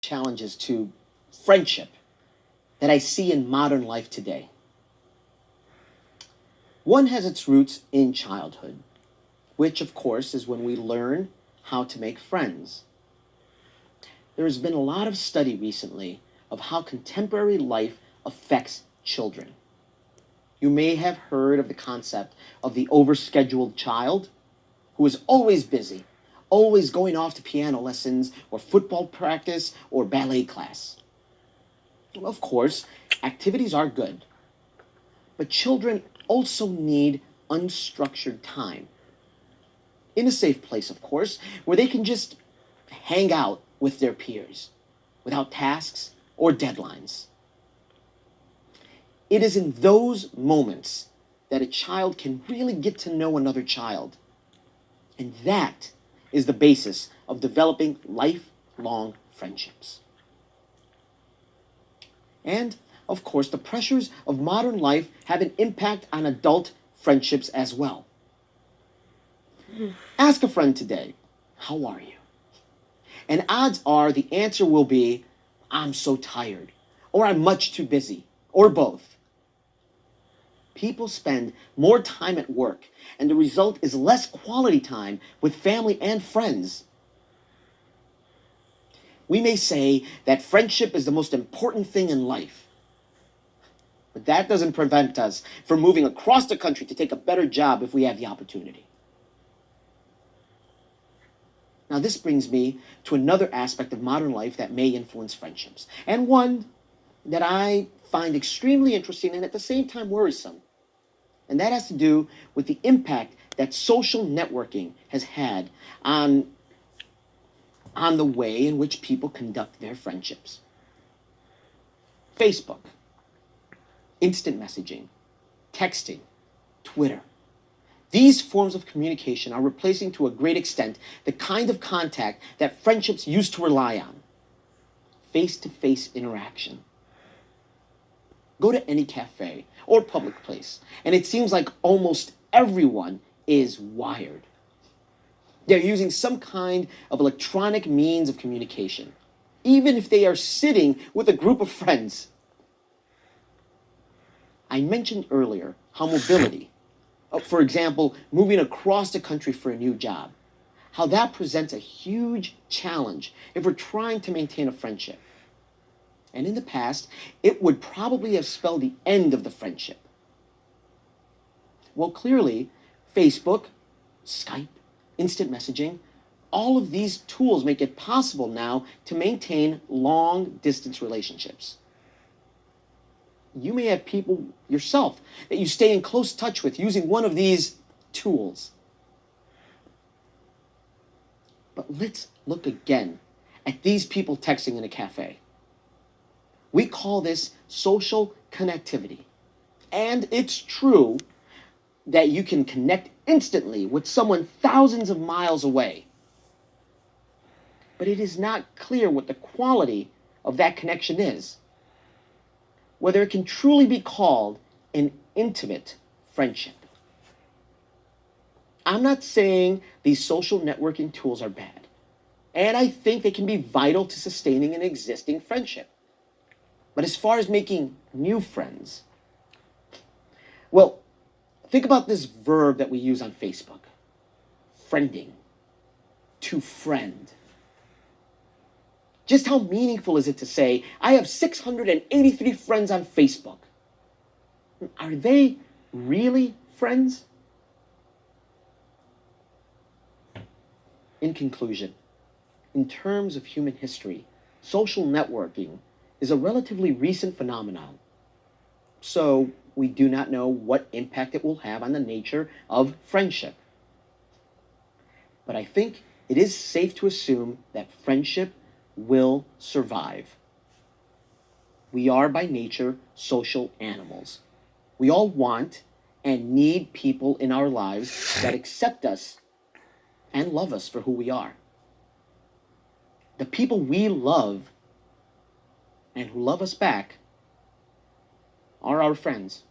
challenges to friendship that I see in modern life today. One has its roots in childhood, which, of course, is when we learn how to make friends. There has been a lot of study recently of how contemporary life affects children. You may have heard of the concept of the overscheduled child who is always busy, always going off to piano lessons or football practice or ballet class. Well, of course, activities are good, but children also need unstructured time. In a safe place, of course, where they can just hang out with their peers without tasks or deadlines. It is in those moments that a child can really get to know another child. And that is the basis of developing lifelong friendships. And, of course, the pressures of modern life have an impact on adult friendships as well. Ask a friend today, how are you? And odds are the answer will be, I'm so tired, or I'm much too busy, or both. People spend more time at work, and the result is less quality time with family and friends. We may say that friendship is the most important thing in life, but that doesn't prevent us from moving across the country to take a better job if we have the opportunity. Now, this brings me to another aspect of modern life that may influence friendships, and one that I find extremely interesting and at the same time worrisome. And that has to do with the impact that social networking has had on the way in which people conduct their friendships. Facebook, instant messaging, texting, Twitter. These forms of communication are replacing to a great extent the kind of contact that friendships used to rely on. Face-to-face interaction. Go to any cafe or public place, and it seems like almost everyone is wired. They're using some kind of electronic means of communication, even if they are sitting with a group of friends. I mentioned earlier how mobility, for example, moving across the country for a new job, how that presents a huge challenge if we're trying to maintain a friendship. And in the past, it would probably have spelled the end of the friendship. Well, clearly, Facebook, Skype, instant messaging, all of these tools make it possible now to maintain long-distance relationships. You may have people yourself that you stay in close touch with using one of these tools. But let's look again at these people texting in a cafe. We call this social connectivity. And it's true that you can connect instantly with someone thousands of miles away. But it is not clear what the quality of that connection is, whether it can truly be called an intimate friendship. I'm not saying these social networking tools are bad, and I think they can be vital to sustaining an existing friendship. But as far as making new friends, well, think about this verb that we use on Facebook, friending, to friend. Just how meaningful is it to say, I have 683 friends on Facebook? Are they really friends? In conclusion, in terms of human history, social networking is a relatively recent phenomenon. So we do not know what impact it will have on the nature of friendship. But I think it is safe to assume that friendship will survive. We are by nature social animals. We all want and need people in our lives that accept us and love us for who we are. The people we love and who love us back are our friends.